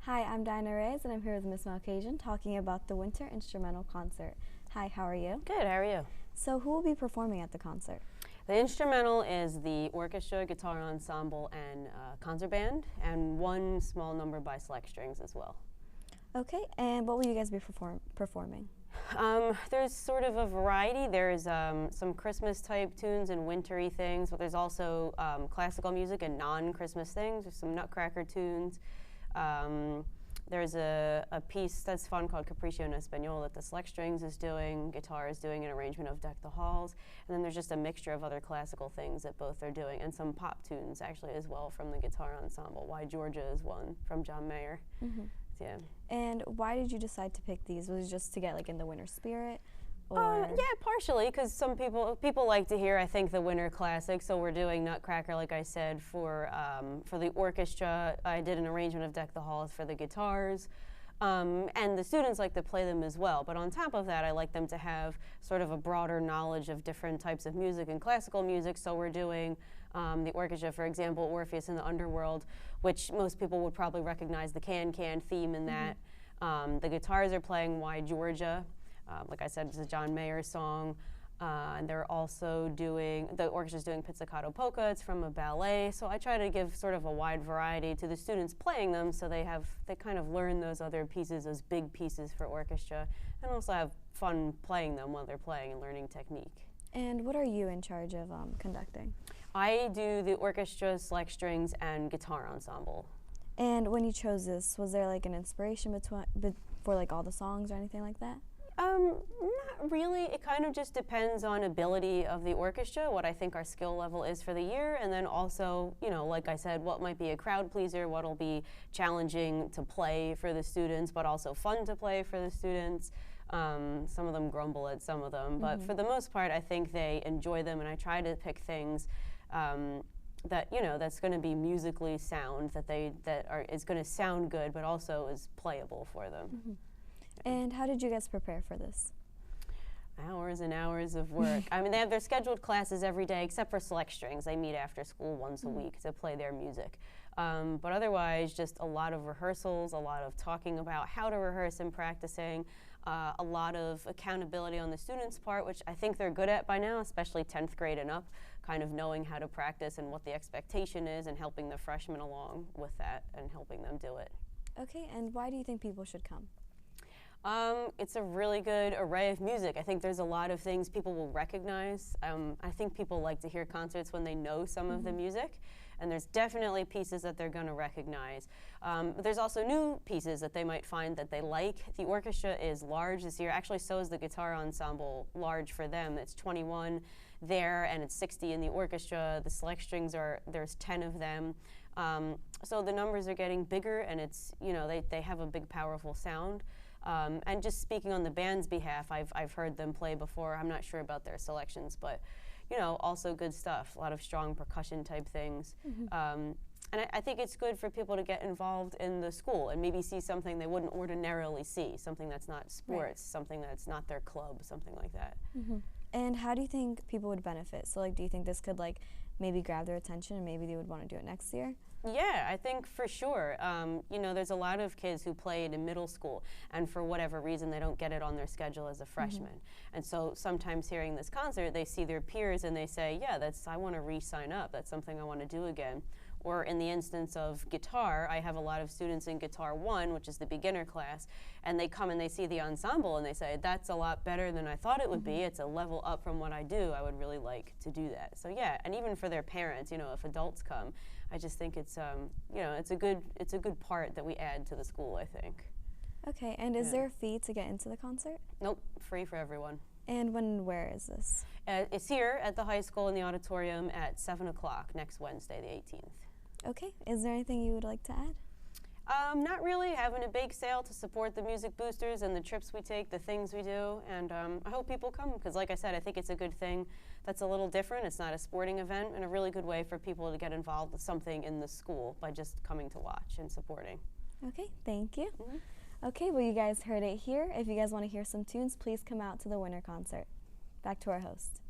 Hi, I'm Dinah Reyes, and I'm here with Miss Malcasian talking about the Winter Instrumental Concert. Hi, how are you? Good, how are you? So who will be performing at the concert? The instrumental is the orchestra, guitar ensemble, and concert band, and one small number by select strings as well. Okay, and what will you guys be performing? There's sort of a variety. There's some Christmas type tunes and wintry things, but there's also classical music and non-Christmas things. There's some Nutcracker tunes. There's a piece that's fun called Capriccio in Espanol that the select strings is doing, guitar is doing an arrangement of Deck the Halls, and then there's just a mixture of other classical things that both are doing, and some pop tunes actually as well from the guitar ensemble. Why Georgia is one from John Mayer. Mm-hmm. Yeah. And why did you decide to pick these? Was it just to get like in the winter spirit? Or? Yeah, partially, because some people like to hear, I think, the winter classics. So we're doing Nutcracker, like I said, for the orchestra. I did an arrangement of Deck the Halls for the guitars, and the students like to play them as well. But on top of that, I like them to have sort of a broader knowledge of different types of music and classical music. So we're doing the orchestra, for example, Orpheus in the Underworld, which most people would probably recognize the can-can theme in that. Mm-hmm. The guitars are playing Why Georgia. Like I said, it's a John Mayer song. And they're also the orchestra's doing Pizzicato Polka. It's from a ballet. So I try to give sort of a wide variety to the students playing them so they kind of learn those other pieces, those big pieces for orchestra, and also have fun playing them while they're playing and learning technique. And what are you in charge of conducting? I do the orchestra, select strings, and guitar ensemble. And when you chose this, was there like an inspiration for like all the songs or anything like that? Not really. It kind of just depends on ability of the orchestra, what I think our skill level is for the year, and then also, you know, like I said, what might be a crowd pleaser, what'll be challenging to play for the students, but also fun to play for the students. Some of them grumble at some of them, but for the most part, I think they enjoy them, and I try to pick things that, you know, that's going to be musically sound, is going to sound good, but also is playable for them. Mm-hmm. And how did you guys prepare for this? Hours and hours of work. I mean, they have their scheduled classes every day, except for select strings. They meet after school once a week to play their music. But otherwise, just a lot of rehearsals, a lot of talking about how to rehearse and practicing, a lot of accountability on the students' part, which I think they're good at by now, especially 10th grade and up, kind of knowing how to practice and what the expectation is and helping the freshmen along with that and helping them do it. Okay, and why do you think people should come? It's a really good array of music. I think there's a lot of things people will recognize. I think people like to hear concerts when they know some of the music, and there's definitely pieces that they're going to recognize. There's also new pieces that they might find that they like. The orchestra is large this year. Actually, so is the guitar ensemble, large for them. It's 21 there, and it's 60 in the orchestra. The select strings there's 10 of them. So the numbers are getting bigger, and it's, you know, they have a big, powerful sound. And just speaking on the band's behalf, I've heard them play before. I'm not sure about their selections, but, you know, also good stuff. A lot of strong percussion type things. And I think it's good for people to get involved in the school and maybe see something they wouldn't ordinarily see, something that's not sports, something that's not their club, something like that. And how do you think people would benefit? So, like, do you think this could, like, maybe grab their attention and maybe they would want to do it next year? Yeah, I think for sure. You know, there's a lot of kids who played in middle school, and for whatever reason, they don't get it on their schedule as a freshman. And so sometimes hearing this concert, they see their peers and they say, yeah, I want to re-sign up. That's something I want to do again. Or in the instance of guitar, I have a lot of students in Guitar 1, which is the beginner class, and they come and they see the ensemble and they say, that's a lot better than I thought it would be. It's a level up from what I do. I would really like to do that. So yeah, and even for their parents, you know, if adults come, I just think it's, you know, it's a good part that we add to the school, I think. Okay, and is there a fee to get into the concert? Nope, free for everyone. And when and where is this? It's here at the high school in the auditorium at 7 o'clock next Wednesday, the 18th. Okay, is there anything you would like to add? Not really. Having a bake sale to support the music boosters and the trips we take, the things we do, and I hope people come because, like I said, I think it's a good thing that's a little different. It's not a sporting event, and a really good way for people to get involved with something in the school by just coming to watch and supporting. Okay, thank you. Okay, well, you guys heard it here. If you guys want to hear some tunes, please come out to the winter concert. Back to our host.